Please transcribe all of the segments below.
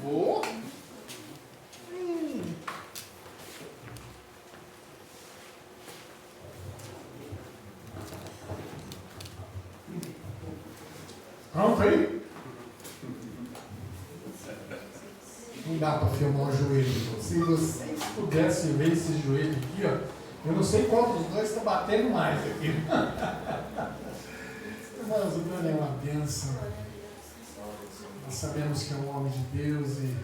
Vou. Pronto aí? Não dá para filmar o joelho. Se vocês pudessem ver esse joelho aqui, ó, eu não sei qual dos dois está batendo mais aqui. Irmãos, o Dani é uma bênção. Nós sabemos que é um homem de Deus e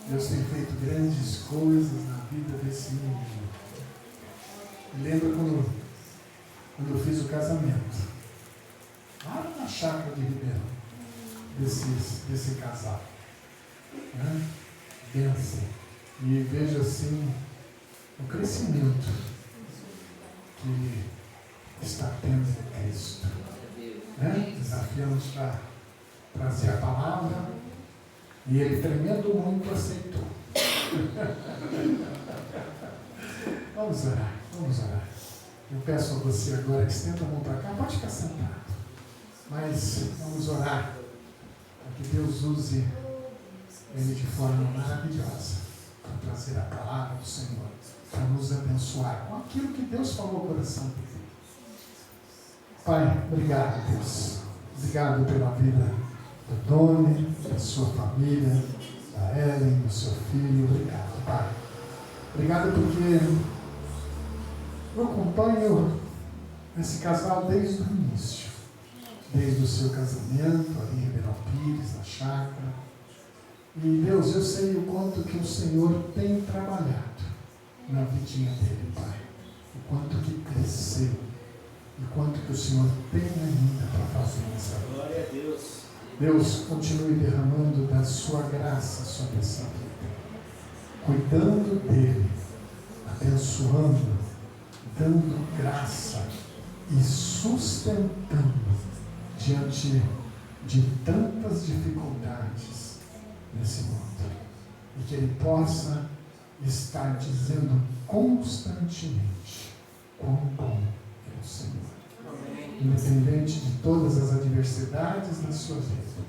Deus tem feito grandes coisas na vida desse menino. Lembra quando eu fiz o casamento? Lá na chácara de Ribeirão, desse casal. Né? Bênção. E veja assim o crescimento que está tendo em Cristo. Né? Desafiamos para trazer a palavra e ele, tremendo muito, aceitou. Vamos orar. Eu peço a você agora que estenda a mão para cá, pode ficar sentado. Mas vamos orar para que Deus use ele de forma maravilhosa para trazer a palavra do Senhor, para nos abençoar com aquilo que Deus falou ao coração dele. Pai, obrigado, Deus. Obrigado pela vida do Doni, da sua família, da Ellen, do seu filho. Obrigado, Pai. Obrigado porque eu acompanho esse casal desde o início. Desde o seu casamento, ali em Ribeirão Pires, na chácara. E Deus, eu sei o quanto que o Senhor tem trabalhado na vidinha dele, Pai. O quanto que cresceu. E quanto que o Senhor tem ainda para fazer nessa vida. Glória a Deus. Deus, continue derramando da sua graça sobre essa vida. Cuidando dele, abençoando, dando graça e sustentando diante de tantas dificuldades nesse mundo. E que ele possa estar dizendo constantemente quão bom é o Senhor. Amém. Independente de todas as adversidades da sua vida.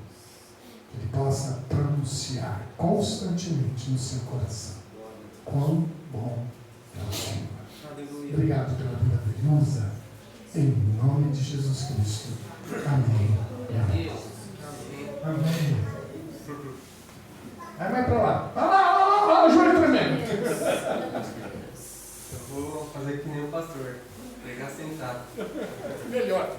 Que ele possa pronunciar constantemente no seu coração quão bom é o Senhor. Aleluia. Obrigado pela vida dele. Usa em nome de Jesus Cristo. Amém. Amém. Amém. Aí vai para lá. Vai lá, o joelho tremendo. Eu vou fazer que nem o pastor. Pregar sentado. Melhor.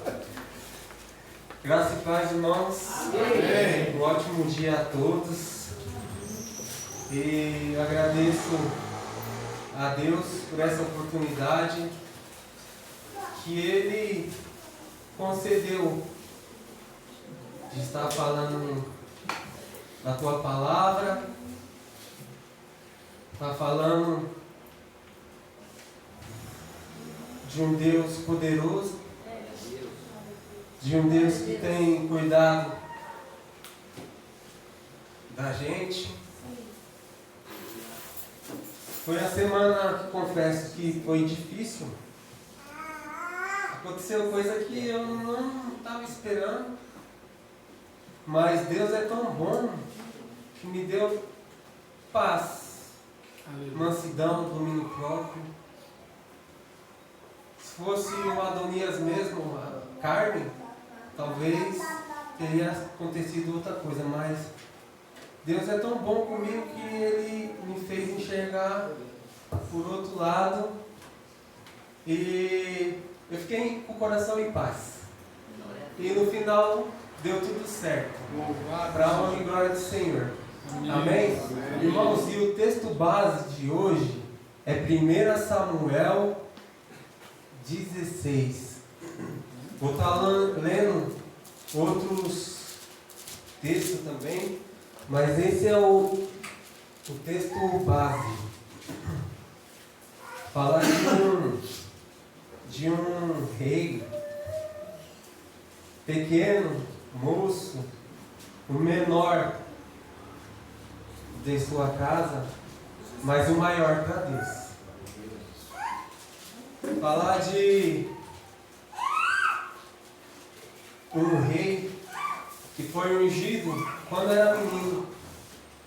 Graça e paz, irmãos. Amém. Um ótimo dia a todos. E eu agradeço a Deus por essa oportunidade que Ele concedeu de estar falando da Tua palavra, está falando de um Deus poderoso, de um Deus que tem cuidado da gente. Foi a semana que confesso que foi difícil. Aconteceu coisa que eu não estava esperando. Mas Deus é tão bom que me deu paz, mansidão, domínio próprio. Se fosse o Adonias mesmo, a carne, talvez teria acontecido outra coisa, mas Deus é tão bom comigo que Ele me fez enxergar por outro lado e eu fiquei com o coração em paz. E no final deu tudo certo. Para a honra e glória do Senhor. Amém? Irmãos, e o texto base de hoje é 1 Samuel 16. Vou estar lendo outros textos também, mas esse é o texto base. Fala de um rei pequeno, moço, o menor de sua casa, mas o maior para Deus. Falar de um rei que foi ungido quando era menino.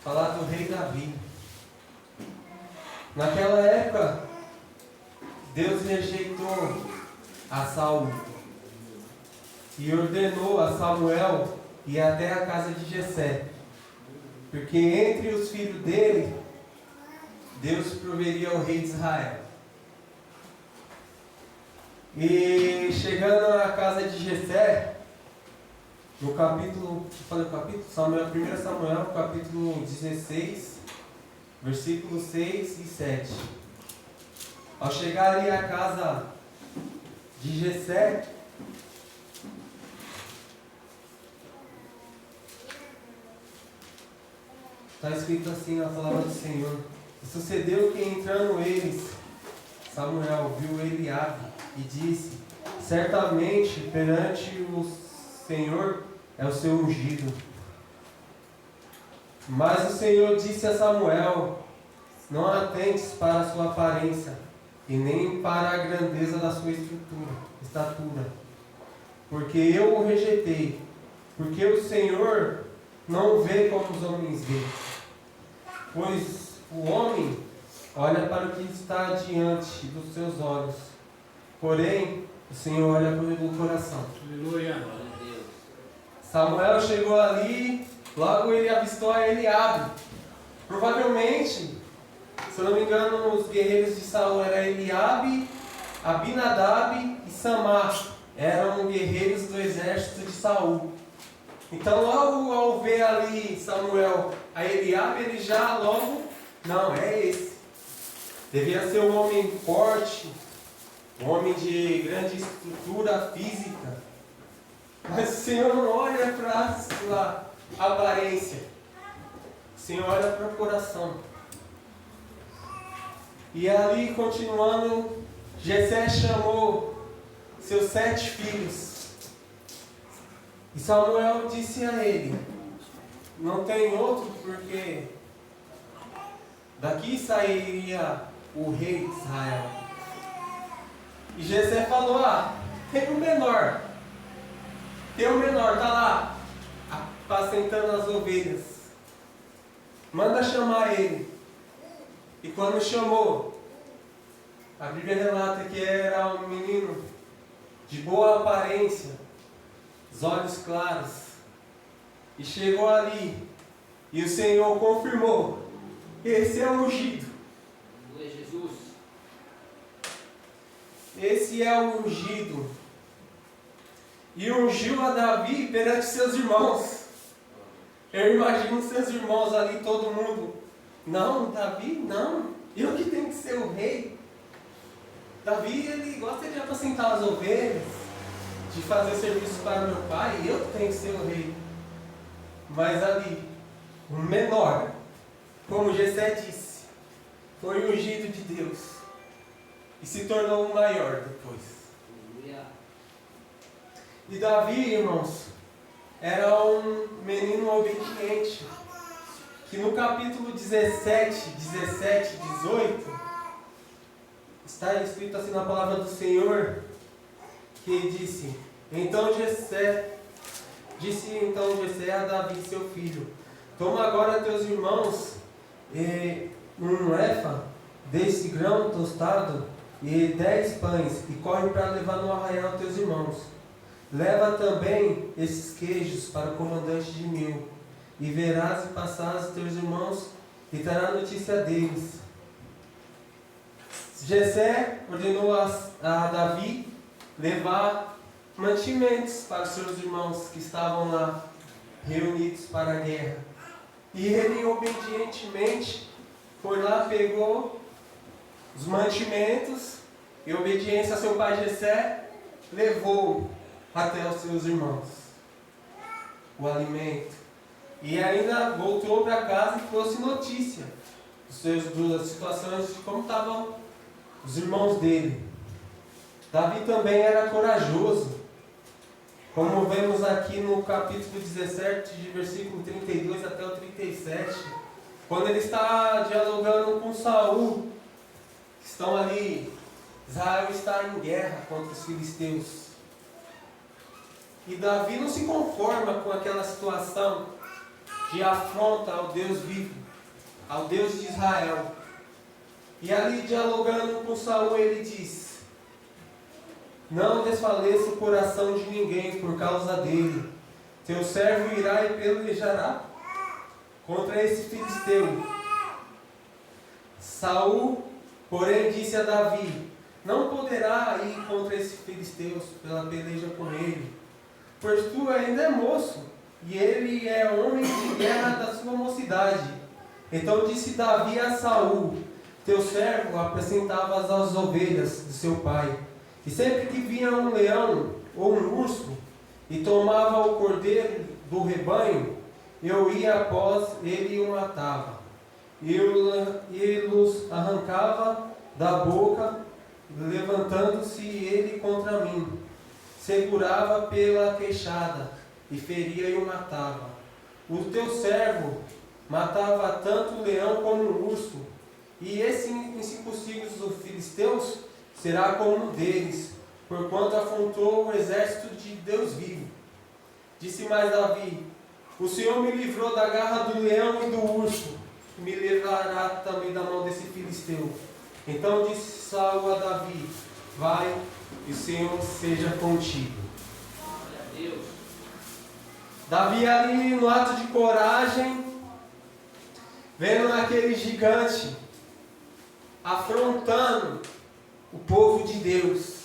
falar do rei Davi. Naquela época, Deus rejeitou a Saul e ordenou a Samuel ir até a casa de Jessé, porque entre os filhos dele, Deus proveria o rei de Israel. E chegando à casa de Jessé, no capítulo, Samuel, 1 Samuel, capítulo 16, versículos 6 e 7. Ao chegar ali à casa de Jessé, está escrito assim na palavra do Senhor: e sucedeu que entrando eles, Samuel viu Eliabe e disse: certamente perante o Senhor é o seu ungido. Mas o Senhor disse a Samuel: não atentes para a sua aparência e nem para a grandeza da sua estatura, porque eu o rejeitei, porque o Senhor não vê como os homens veem. Pois o homem olha para o que está diante dos seus olhos, porém o Senhor olha pelo coração. Aleluia. Samuel chegou ali, logo ele avistou a Eliabe. Provavelmente, se eu não me engano, os guerreiros de Saul eram Eliabe, Abinadab e Samar. Eram guerreiros do exército de Saul. Então, logo ao ver ali Samuel a Eliabe, ele já logo, não, é esse. Devia ser um homem forte, um homem de grande estrutura física. Mas o Senhor não olha para a sua aparência. O Senhor olha para o coração. E ali, continuando, Jessé chamou seus 7 filhos. E Samuel disse a ele: não tem outro, porque daqui sairia o rei de Israel. E Jessé falou: tem o menor. Tem o menor, está lá, apacentando as ovelhas. Manda chamar ele. E quando chamou, a Bíblia relata que era um menino de boa aparência, os olhos claros. E chegou ali, e o Senhor confirmou: esse é o ungido. Jesus. Esse é o ungido. E ungiu a Davi perante seus irmãos. Eu imagino seus irmãos ali, todo mundo: não, Davi, não, eu que tenho que ser o rei. Davi, ele gosta de apacentar as ovelhas, de fazer serviço para meu pai, e eu que tenho que ser o rei. Mas ali, o menor, como Jessé disse, foi o ungido de Deus e se tornou o maior depois. E Davi, irmãos, era um menino obediente, que no capítulo 17, 18, está escrito assim na palavra do Senhor, que disse Jessé a Davi, seu filho: toma agora teus irmãos um efa desse grão tostado e 10 pães, e corre para levar no arraial teus irmãos. Leva também esses queijos para o comandante de 1000, e verás e passarás teus irmãos, e terá notícia deles. Jessé ordenou a Davi levar mantimentos para os seus irmãos que estavam lá, reunidos para a guerra. E ele obedientemente foi lá, pegou os mantimentos, em obediência a seu pai Jessé, levou até os seus irmãos o alimento. E ainda voltou para casa e trouxe notícia das situações de como estavam os irmãos dele. Davi também era corajoso, como vemos aqui no capítulo 17, de versículo 32 até o 37, quando ele está dialogando com Saul. Estão ali, Israel está em guerra contra os filisteus. E Davi não se conforma com aquela situação de afronta ao Deus vivo, ao Deus de Israel. E ali, dialogando com Saul, ele diz: não desfaleça o coração de ninguém por causa dele. Teu servo irá e pelejará contra esse filisteu. Saul, porém, disse a Davi: não poderá ir contra esse filisteu pela peleja com ele, pois tu ainda é moço, e ele é homem de guerra da sua mocidade. Então disse Davi a Saul: teu servo apresentava as ovelhas de seu pai, e sempre que vinha um leão ou um urso e tomava o cordeiro do rebanho, eu ia após ele e o matava. E os arrancava da boca, levantando-se ele contra mim. Segurava pela queixada, e feria e o matava. O teu servo matava tanto o leão como o urso, e esse incircunciso dos filisteus será como um deles, porquanto afrontou o exército de Deus vivo. Disse mais Davi: o Senhor me livrou da garra do leão e do urso, me livrará também da mão desse filisteu. Então disse Saul a Davi: vai, e o Senhor seja contigo. Glória a Deus. Davi ali no ato de coragem, vendo aquele gigante afrontando o povo de Deus.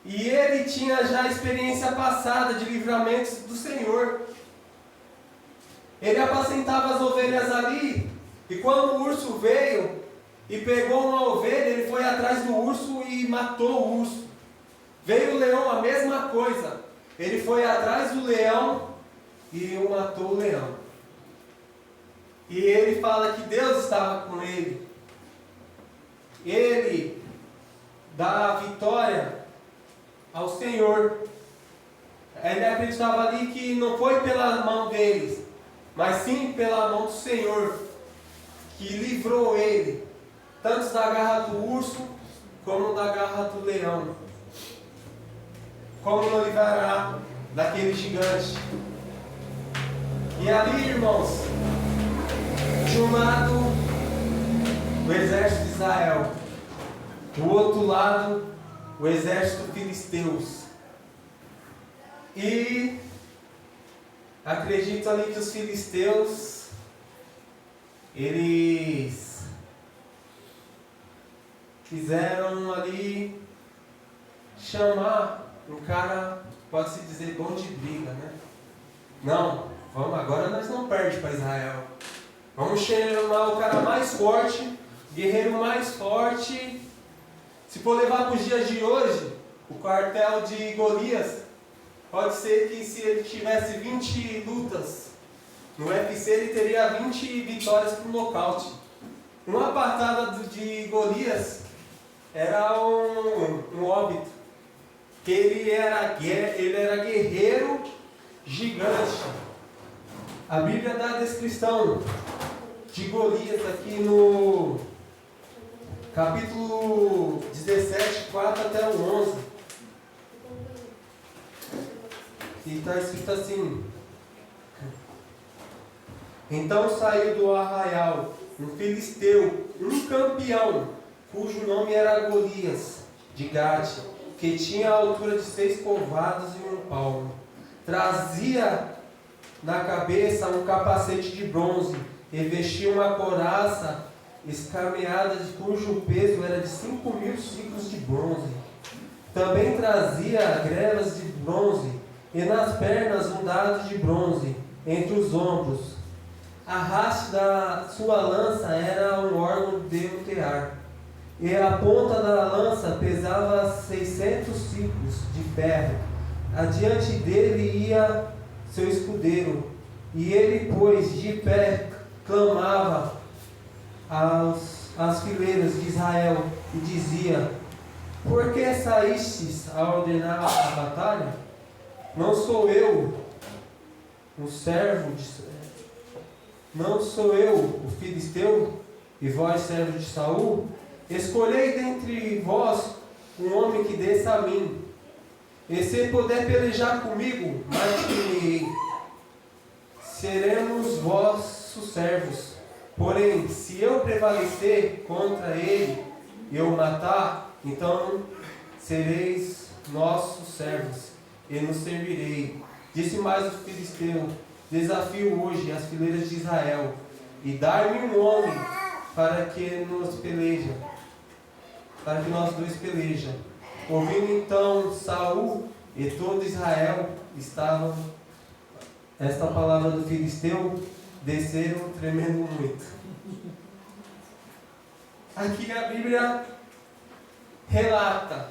E ele tinha já a experiência passada de livramentos do Senhor. Ele apacentava as ovelhas ali, e quando o urso veio e pegou uma ovelha, ele foi atrás do urso e matou o urso. Veio o leão, a mesma coisa. Ele foi atrás do leão e matou o leão. E ele fala que Deus estava com ele. Ele dá a vitória ao Senhor. Ele acreditava ali que não foi pela mão deles, mas sim pela mão do Senhor, que livrou ele, tanto da garra do urso, como da garra do leão. Como não livrará daquele gigante? E ali, irmãos, de um lado, o exército de Israel, do outro lado, o exército filisteus. E acredito ali que os filisteus, eles quiseram ali chamar um cara, pode-se dizer, bom de briga, né? Não, vamos, agora nós não perdemos para Israel. Vamos chamar o cara mais forte, guerreiro mais forte. Se for levar para os dias de hoje, o quartel de Golias, pode ser que se ele tivesse 20 lutas no UFC, ele teria 20 vitórias por nocaute. Uma patada de Golias era um óbito. Ele era guerreiro gigante. A Bíblia dá a descrição de Golias aqui no capítulo 17, 4 até o 11. E está escrito assim: então saiu do arraial um filisteu, um campeão, cujo nome era Golias, de Gate, que tinha a altura de 6 covados e 1 palmo. Trazia na cabeça um capacete de bronze e vestia uma couraça escameada, cujo peso era de 5.000 ciclos de bronze. Também trazia grelas de bronze e nas pernas um dado de bronze entre os ombros. A haste da sua lança era um órgão de lutear, e a ponta da lança pesava 600 ciclos de ferro. Adiante dele ia seu escudeiro, e ele, pois, de pé, clamava às fileiras de Israel e dizia: por que saístes a ordenar a batalha? Não sou eu o servo não sou eu o filisteu, e vós servo de Saul? Escolhei dentre vós um homem que desça a mim, e se puder pelejar comigo, mais-me-ei. seremos vossos servos. Porém, se eu prevalecer contra ele e eu matar, então sereis nossos servos e nos servirei. Disse mais o filisteu: desafio hoje as fileiras de Israel e dar-me um homem para que nós dois pelejam. Ouvindo então Saul e todo Israel estavam esta palavra do filisteu, desceram tremendo muito. Aqui a Bíblia relata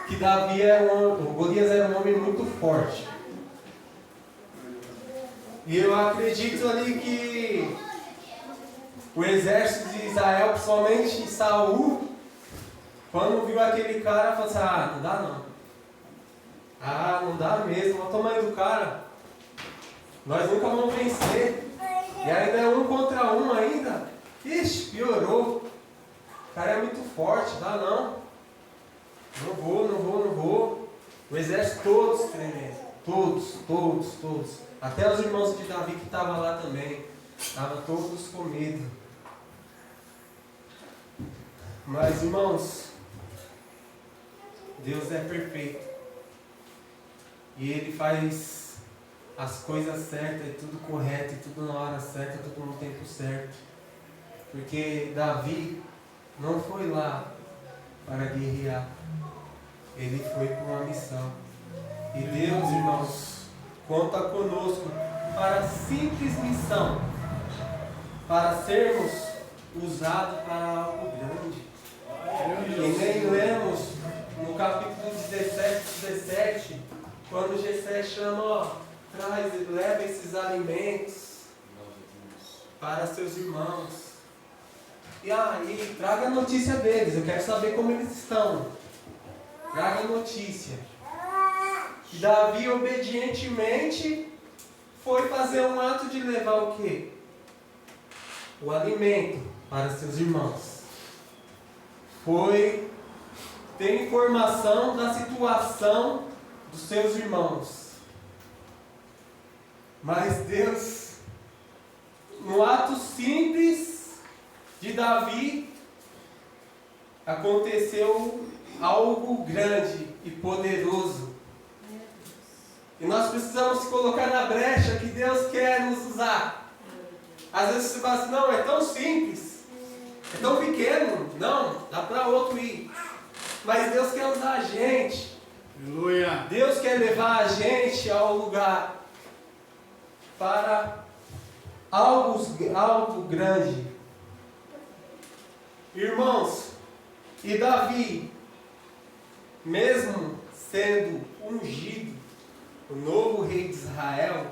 que Golias era um homem muito forte. E eu acredito ali que o exército de Israel, principalmente Saul, quando viu aquele cara, falou assim: ah, não dá não. Ah, não dá mesmo, olha o tamanho do cara. Nós nunca vamos vencer. E ainda é 1 contra 1 ainda. Ixi, piorou. O cara é muito forte, dá não. Não vou. O exército todos tremendo. Todos. Até os irmãos de Davi que estavam lá também. Estavam todos com medo. Mas, irmãos, Deus é perfeito. E Ele faz as coisas certas, e tudo correto, e tudo na hora certa, tudo no tempo certo. Porque Davi não foi lá para guerrear. Ele foi por uma missão. E Deus, irmãos, conta conosco para a simples missão, para sermos usados para algo grande. E nem lemos no capítulo 17, quando Jessé chama, ó, leva esses alimentos para seus irmãos. E aí, traga a notícia deles, eu quero saber como eles estão. Traga a notícia. E Davi obedientemente foi fazer um ato de levar o quê? O alimento para seus irmãos. Foi ter informação da situação dos seus irmãos. Mas Deus, no ato simples de Davi, aconteceu algo grande e poderoso. E nós precisamos se colocar na brecha que Deus quer nos usar. Às vezes você fala assim: não, é tão simples, é tão pequeno, não, dá para outro ir. Mas Deus quer usar a gente. Aleluia. Deus quer levar a gente ao lugar para algo grande. Irmãos, e Davi, mesmo sendo ungido, o novo rei de Israel,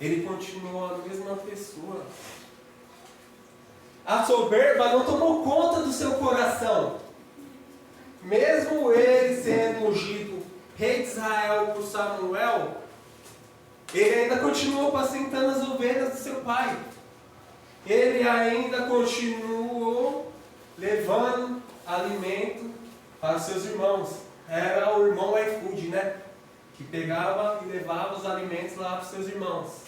ele continuou a mesma pessoa. A soberba não tomou conta do seu coração. Mesmo ele sendo ungido rei de Israel por Samuel, ele ainda continuou apacentando as ovelhas do seu pai. Ele ainda continuou levando alimento para os seus irmãos. Era o irmão iFood, né? Que pegava e levava os alimentos lá para os seus irmãos.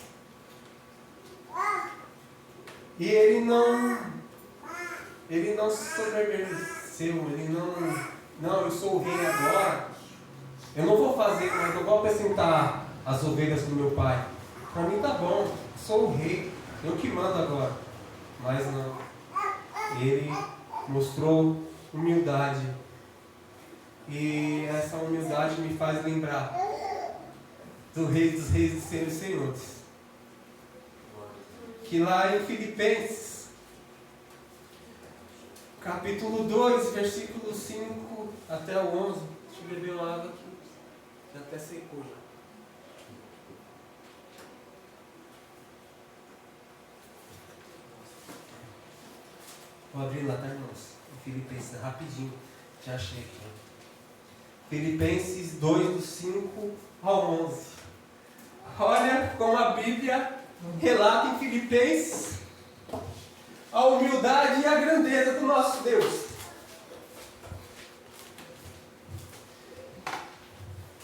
E ele não se soberbeceu, ele não, eu sou o rei agora, eu não vou fazer, mas eu vou apresentar as ovelhas do meu pai. Para mim tá bom, sou o rei, eu que mando agora. Mas não, ele mostrou humildade. E essa humildade me faz lembrar do Rei dos Reis e Senhor dos Senhores. Que lá em Filipenses, capítulo 2, versículo 5 até o 11. Deixa eu beber uma água aqui. Já até secou já. Vou abrir lá, tá, irmãos? Filipenses, rapidinho. Já achei aqui. Filipenses 2, do 5 ao 11. Olha como a Bíblia relata em Filipenses a humildade e a grandeza do nosso Deus.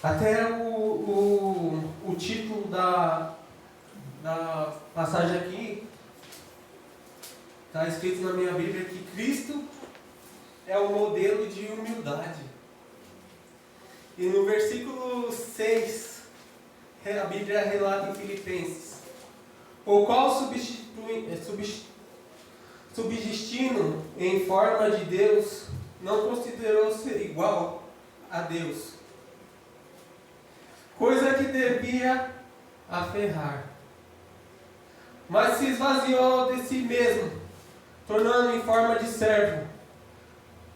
Até o título da passagem aqui, está escrito na minha Bíblia que Cristo é o modelo de humildade. E no versículo 6, a Bíblia relata em Filipenses: o qual subsistindo em forma de Deus, não considerou ser igual a Deus, coisa que devia aferrar, mas se esvaziou de si mesmo, tornando em forma de servo,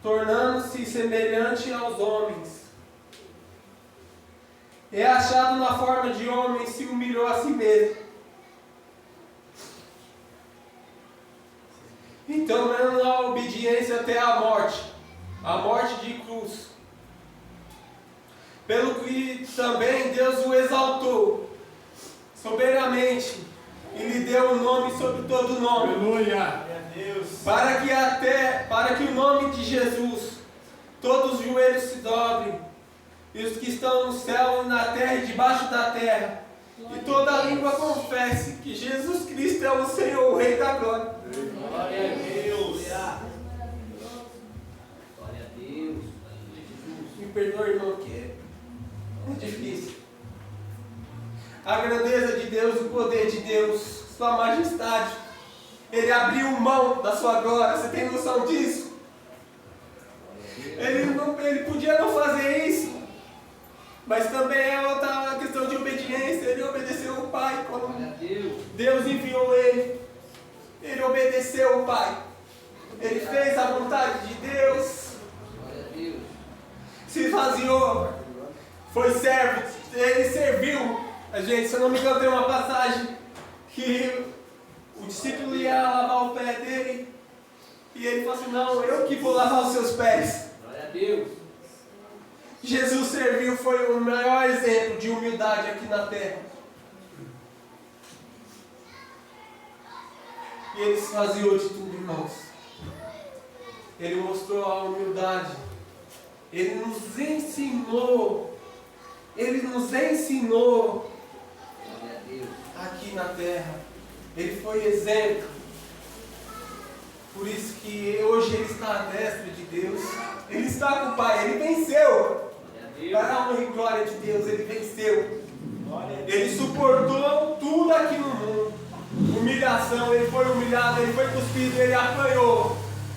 tornando-se semelhante aos homens. E achado na forma de homem, se humilhou a si mesmo. Então, dando a obediência até a morte de cruz. Pelo que também Deus o exaltou soberanamente e lhe deu um nome sobre todo nome. Aleluia! Para que o nome de Jesus todos os joelhos se dobrem, e os que estão no céu e na terra e debaixo da terra, e toda língua confesse que Jesus Cristo é o Senhor, o Rei da glória. Glória a Deus. Glória a Deus. Me perdoe, irmão, que é difícil. A grandeza de Deus, o poder de Deus, sua majestade. Ele abriu mão da sua glória, você tem noção disso? Ele podia não fazer isso, mas também é outra questão de obediência. Ele obedeceu o Pai quando Deus enviou ele. Ele obedeceu o Pai. Ele fez a vontade de Deus. Se esvaziou. Foi servo. Ele serviu. Gente, se eu não me engano, tem uma passagem que o discípulo ia lavar o pé dele e ele falou assim: não, eu que vou lavar os seus pés. Glória a Deus. Jesus serviu, foi o maior exemplo de humildade aqui na terra. E ele se esvaziou de tudo, irmãos. Ele mostrou a humildade. Ele nos ensinou. Ele nos ensinou aqui na terra. Ele foi exemplo. Por isso que hoje ele está à destra de Deus. Ele está com o Pai. Ele venceu. Para a honra e glória de Deus, ele venceu. Ele suportou tudo aqui no mundo. Humilhação, ele foi humilhado, ele foi cuspido, ele apanhou.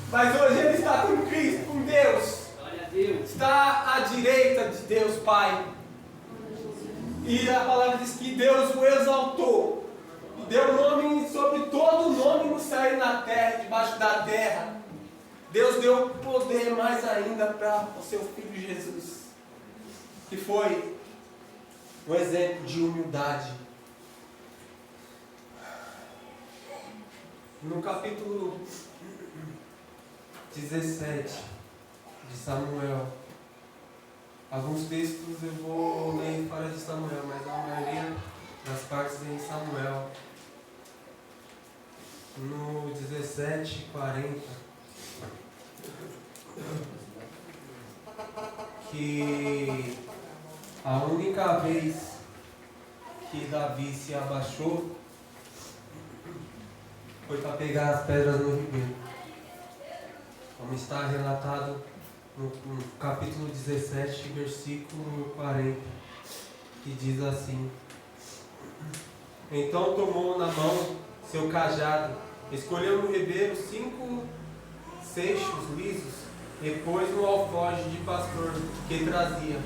Mas hoje ele está com Cristo, com Deus. Está à direita de Deus Pai. E a palavra diz que Deus o exaltou. E deu nome sobre todo nome no céu e na terra, debaixo da terra. Deus deu poder mais ainda para o seu Filho Jesus, que foi um exemplo de humildade. No capítulo 17 de Samuel, alguns textos eu vou ler fora de Samuel, mas a maioria das partes é em Samuel. No 17:40, que a única vez que Davi se abaixou foi para pegar as pedras no ribeiro, como está relatado no capítulo 17, versículo 40, que diz assim: então tomou na mão seu cajado, escolheu no ribeiro 5 seixos lisos e pôs no alforje de pastor que trazia,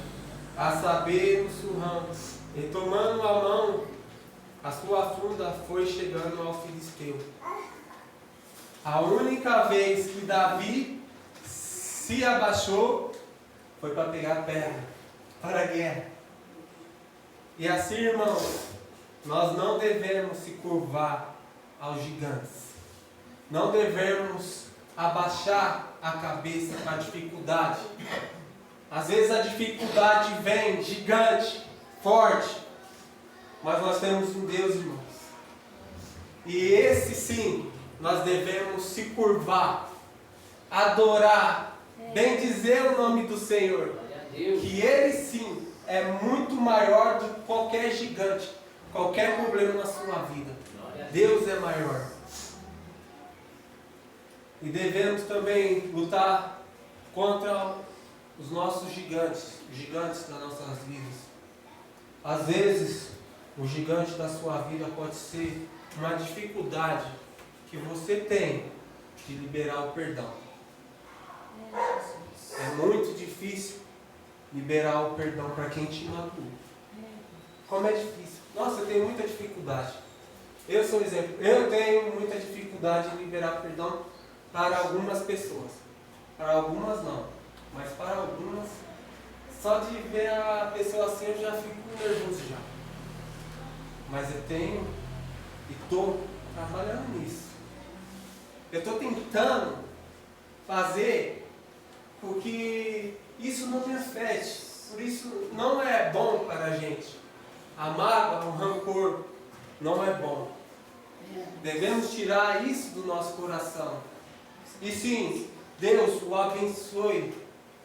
a saber, no surrão, e tomando a mão a sua funda, foi chegando ao filisteu. A única vez que Davi se abaixou foi para pegar pedra, para a guerra. E assim, irmãos, nós não devemos se curvar aos gigantes. Não devemos abaixar a cabeça para a dificuldade. Às vezes a dificuldade vem gigante, forte, mas nós temos um Deus, irmãos. E esse sim, nós devemos se curvar, adorar, bendizer o nome do Senhor. Que Ele sim é muito maior do que qualquer gigante, qualquer problema na sua vida. Deus é maior. E devemos também lutar contra os nossos gigantes, os gigantes das nossas vidas. Às vezes, o gigante da sua vida pode ser uma dificuldade que você tem de liberar o perdão. É muito difícil liberar o perdão para quem te magoou. Como é difícil. Nossa, eu tenho muita dificuldade. Eu sou um exemplo. Eu tenho muita dificuldade em liberar perdão para algumas pessoas. Para algumas não. Mas para algumas, só de ver a pessoa assim eu já fico nervoso já. Mas eu tenho e estou trabalhando nisso. Eu estou tentando fazer porque isso não me afete. Por isso não é bom para a gente. A mágoa, o rancor não é bom. Devemos tirar isso do nosso coração. E sim, Deus o abençoe.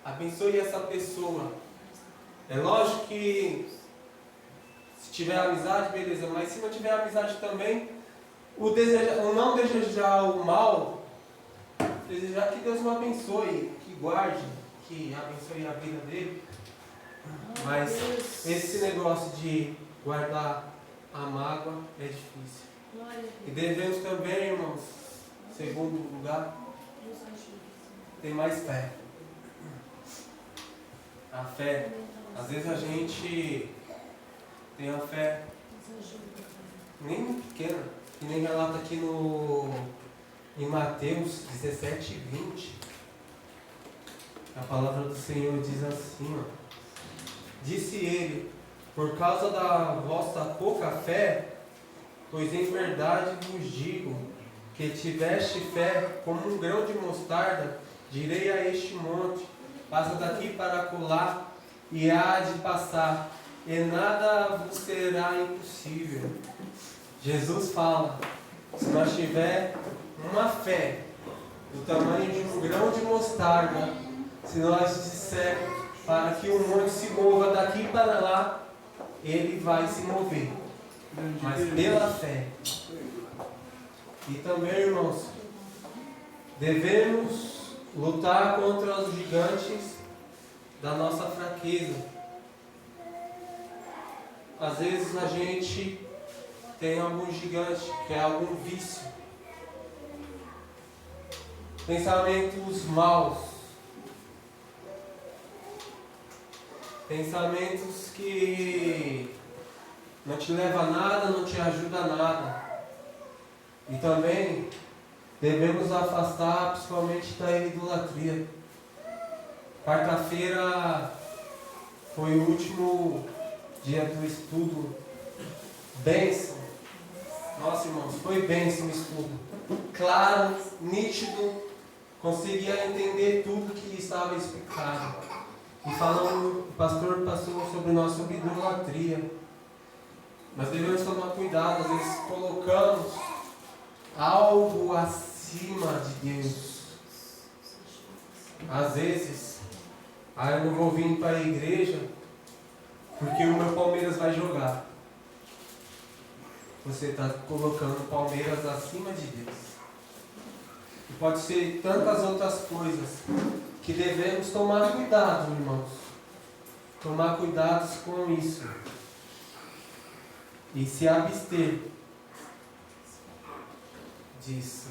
Abençoe essa pessoa. É lógico que se tiver amizade, beleza. Mas se não tiver amizade também, o não desejar o mal, desejar que Deus o abençoe, que guarde, que abençoe a vida dele. Mas esse negócio de guardar a mágoa é difícil. E devemos também, irmãos, segundo lugar, ter mais fé. A fé, às vezes a gente tem a fé nem pequena, que nem relata aqui em Mateus 17:20. A palavra do Senhor diz assim, ó. Disse ele, por causa da vossa pouca fé, pois em verdade vos digo, que tiveste fé como um grão de mostarda, direi a este monte, passa daqui para acolá, e há de passar, e nada vos será impossível. Jesus fala, se nós tiver uma fé do tamanho de um grão de mostarda, se nós disser para que o monte se mova daqui para lá, ele vai se mover, mas pela fé. E também, irmãos, devemos lutar contra os gigantes da nossa fraqueza. Às vezes a gente tem algum gigante que é algum vício, pensamentos maus, pensamentos que não te levam a nada, não te ajudam a nada. E também devemos afastar principalmente da idolatria. Quarta-feira foi o último dia do estudo. Bênção. Nossa, irmãos, foi bênção o estudo. Claro, nítido, conseguia entender tudo que estava explicado. E falando, o pastor passou sobre nós sobre idolatria. Mas devemos tomar cuidado, às vezes colocamos algo acima de Deus. Às vezes, eu não vou vir para a igreja porque o meu Palmeiras vai jogar. Você está colocando o Palmeiras acima de Deus. E pode ser tantas outras coisas que devemos tomar cuidado, irmãos. Tomar cuidado com isso. E se abster disso.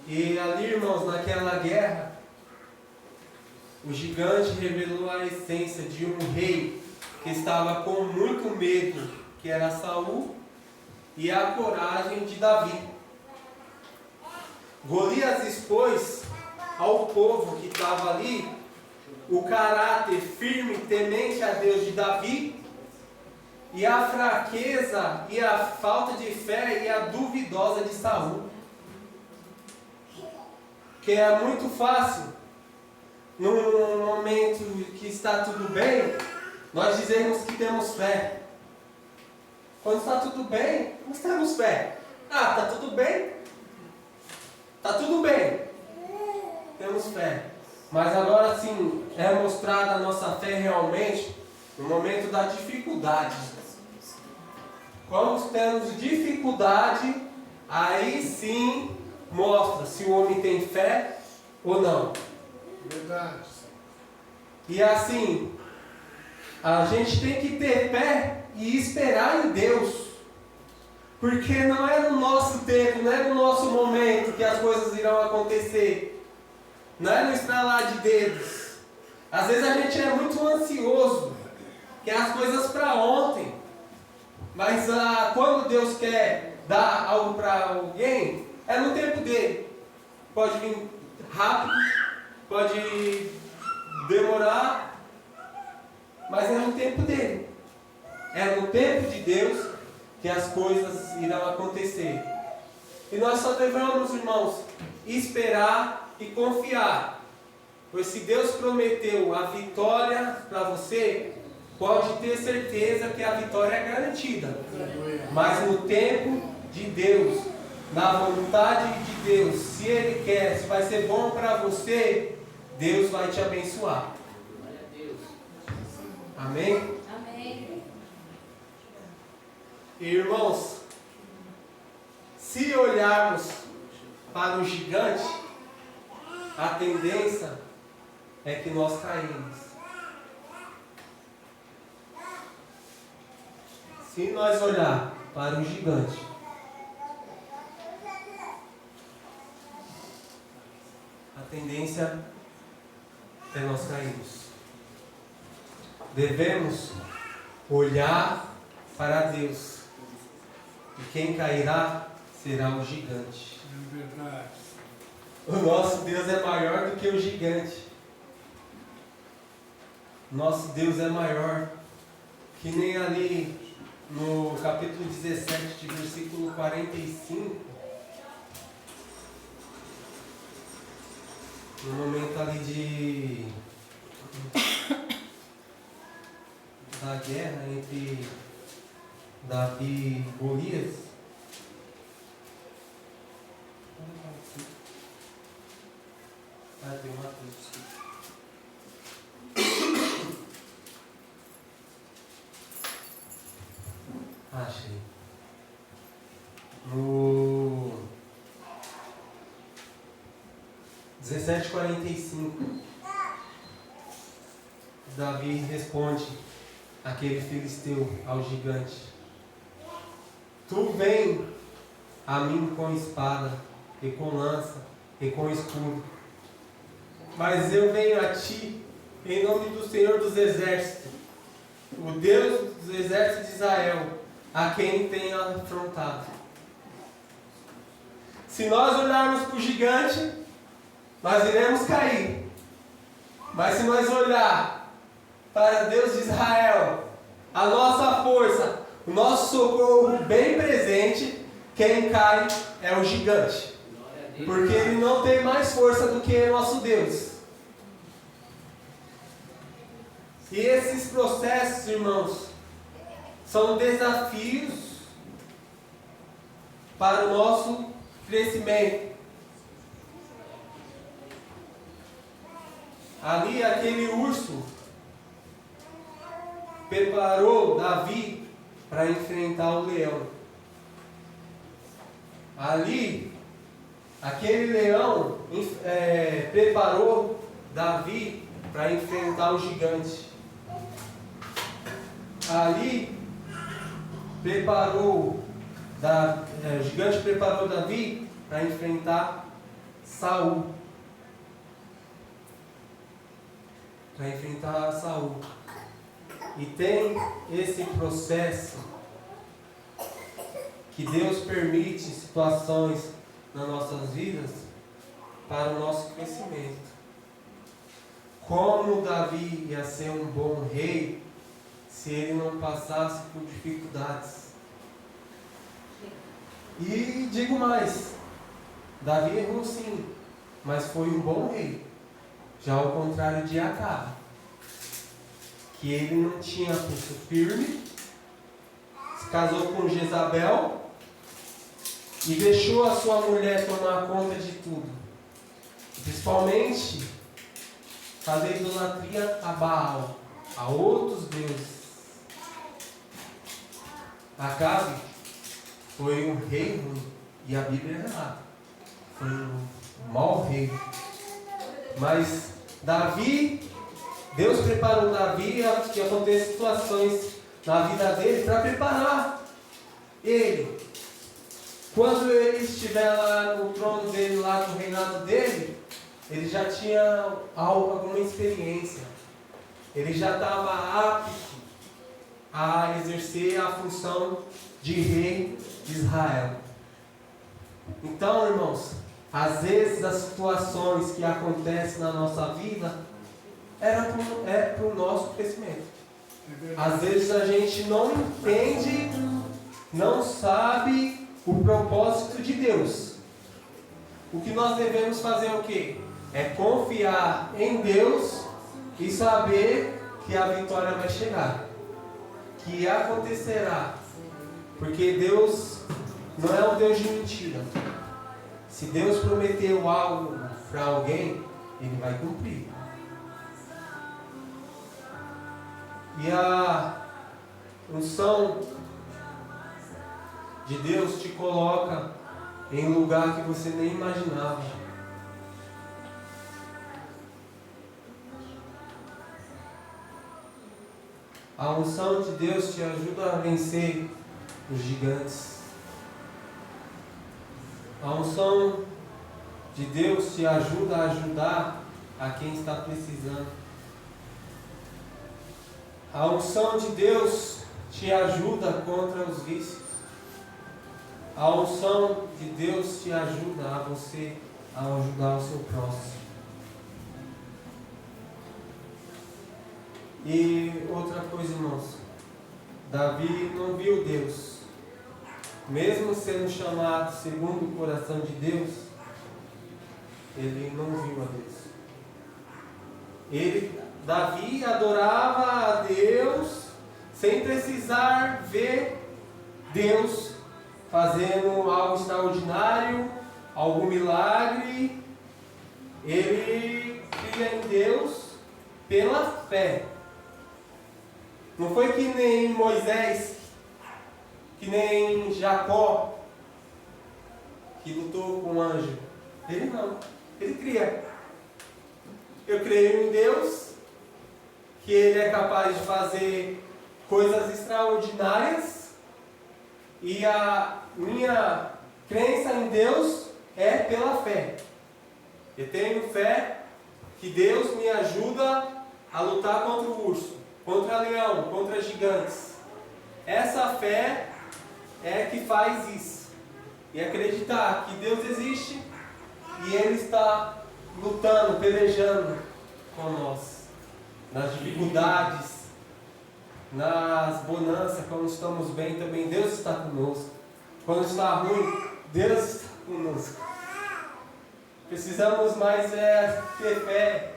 E ali, irmãos, naquela guerra, o gigante revelou a essência de um rei que estava com muito medo, que era Saul, e a coragem de Davi. Golias expôs ao povo que estava ali o caráter firme, temente a Deus de Davi, e a fraqueza e a falta de fé e a duvidosa de Saul. Que é muito fácil, num momento que está tudo bem, nós dizemos que temos fé. Quando está tudo bem, nós temos fé. Está tudo bem? Está tudo bem. Temos fé. Mas agora sim, é mostrada a nossa fé realmente no momento da dificuldade. vamos tendo dificuldade, aí sim mostra se o homem tem fé ou não. Verdade. E assim, a gente tem que ter fé e esperar em Deus. Porque não é no nosso tempo, não é no nosso momento que as coisas irão acontecer. Não é no estralar de dedos. Às vezes a gente é muito ansioso, quer as coisas para ontem. Mas quando Deus quer dar algo para alguém, é no tempo dele. Pode vir rápido, pode demorar, mas é no tempo dele. É no tempo de Deus que as coisas irão acontecer. E nós só devemos, irmãos, esperar e confiar. Pois se Deus prometeu a vitória para você, pode ter certeza que a vitória é garantida. Mas no tempo de Deus, na vontade de Deus, se Ele quer, se vai ser bom para você, Deus vai te abençoar. Amém? Amém. Irmãos, se olharmos para o gigante, a tendência é que nós caímos. Se nós olhar para o gigante, a tendência é nós cairmos. Devemos olhar para Deus. E quem cairá será o gigante. É verdade. O nosso Deus é maior do que o gigante. Nosso Deus é maior. Que nem ali no capítulo 17, de versículo 45. No momento ali da guerra entre Davi e Golias. Tem uma coisa. Achei. No 17:45, Davi responde aquele filisteu ao gigante: Tu vem a mim com espada, e com lança, e com escudo, mas eu venho a ti em nome do Senhor dos Exércitos, o Deus dos exércitos de Israel, a quem tenho afrontado. Se nós olharmos para o gigante, nós iremos cair. Mas se nós olhar para Deus de Israel, a nossa força, o nosso socorro bem presente, quem cai é o gigante. Porque ele não tem mais força do que o nosso Deus. E esses processos, irmãos, são desafios para o nosso crescimento. Ali, aquele urso preparou Davi para enfrentar o leão. Ali, aquele leão preparou Davi para enfrentar o gigante. Ali, o gigante preparou Davi para enfrentar Saul. E tem esse processo que Deus permite situações nas nossas vidas para o nosso crescimento. Como Davi ia ser um bom rei se ele não passasse por dificuldades? E digo mais, Davi errou sim, mas foi um bom rei. Já ao contrário de Acabe, que ele não tinha pulso firme, se casou com Jezabel e deixou a sua mulher tomar conta de tudo. Principalmente fazer idolatria a Baal, a outros deuses. Acabe foi um rei ruim, e a Bíblia relata. Foi um mau rei. Mas Davi, Deus preparou Davi que aconteçam situações na vida dele para preparar ele. Quando ele estiver lá no trono dele, lá no reinado dele, ele já tinha alguma experiência. Ele já estava apto a exercer a função de rei de Israel. Então, irmãos, às vezes as situações que acontecem na nossa vida é para o nosso crescimento. Às vezes a gente não entende, não sabe o propósito de Deus. O que nós devemos fazer é o quê? É confiar em Deus e saber que a vitória vai chegar, que acontecerá, porque Deus não é um Deus de mentira. Se Deus prometeu algo para alguém, Ele vai cumprir. E a unção de Deus te coloca em um lugar que você nem imaginava. A unção de Deus te ajuda a vencer os gigantes. A unção de Deus te ajuda a ajudar a quem está precisando. A unção de Deus te ajuda contra os vícios. A unção de Deus te ajuda a você a ajudar o seu próximo. E outra coisa, irmãos, Davi não viu Deus. Mesmo sendo chamado segundo o coração de Deus, ele não viu a Deus. Davi adorava a Deus sem precisar ver Deus fazendo algo extraordinário, algum milagre. Ele cria em Deus pela fé. Não foi que nem Moisés, que nem Jacó, que lutou com o anjo. Ele não. Ele cria. Eu creio em Deus, que Ele é capaz de fazer coisas extraordinárias, e a minha crença em Deus é pela fé. Eu tenho fé que Deus me ajuda a lutar contra o urso, contra leão, contra gigantes. Essa fé é que faz isso. E acreditar que Deus existe e Ele está lutando, pelejando com nós. Nas dificuldades, nas bonanças, quando estamos bem também, Deus está conosco. Quando está ruim, Deus está conosco. Precisamos mais ter fé,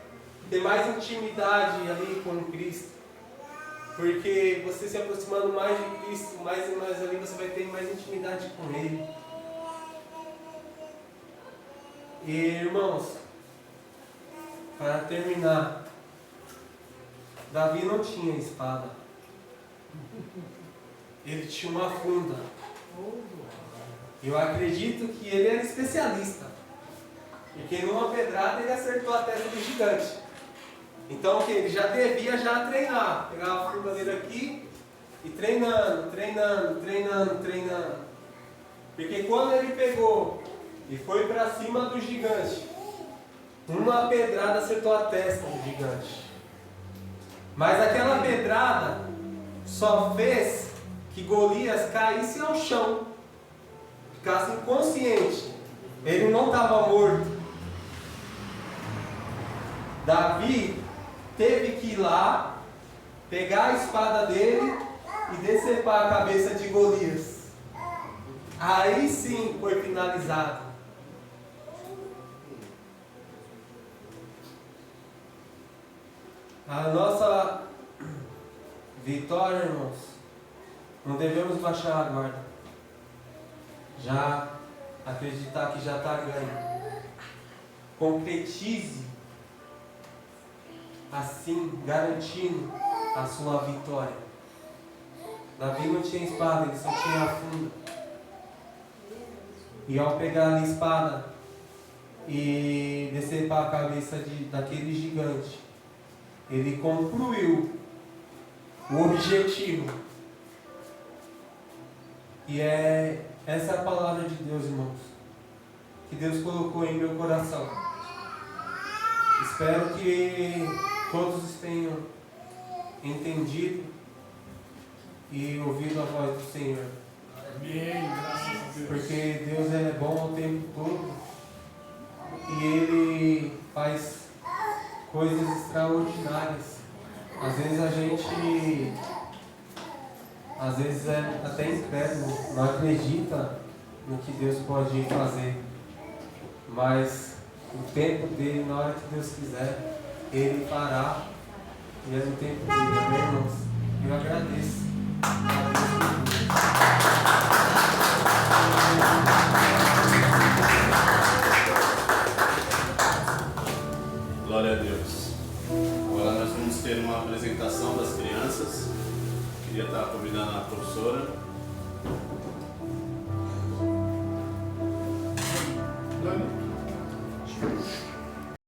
ter mais intimidade ali com Cristo. Porque você se aproximando mais de Cristo, mais e mais ali, você vai ter mais intimidade com Ele. E irmãos, para terminar, Davi não tinha espada. Ele tinha uma funda. Eu acredito que ele era especialista. Porque numa pedrada ele acertou a testa do gigante. Então que ele já devia treinar. Pegava a funda dele aqui e treinando. Porque quando ele pegou e foi para cima do gigante, uma pedrada acertou a testa do gigante. Mas aquela pedrada só fez que Golias caísse ao chão, ficasse inconsciente. Ele não estava morto. Davi teve que ir lá, pegar a espada dele e decepar a cabeça de Golias. Aí sim foi finalizado. A nossa vitória, irmãos, não devemos baixar a guarda. Já acreditar que já está ganho. Concretize, assim, garantindo a sua vitória. Davi não tinha espada, ele só tinha a funda. E ao pegar a espada e descer para a cabeça daquele gigante, ele concluiu o objetivo. E essa é a palavra de Deus, irmãos, que Deus colocou em meu coração. Espero que todos tenham entendido e ouvido a voz do Senhor. Amém, graças a Deus. Porque Deus é bom o tempo todo e Ele faz coisas extraordinárias. Às vezes a gente é até incrédulo, não acredita no que Deus pode fazer, mas o tempo dele, na hora que Deus quiser, Ele fará, e é no tempo dele, amém, irmãos? Eu agradeço. Glória a Deus. Agora nós vamos ter uma apresentação das crianças. Queria estar convidando a professora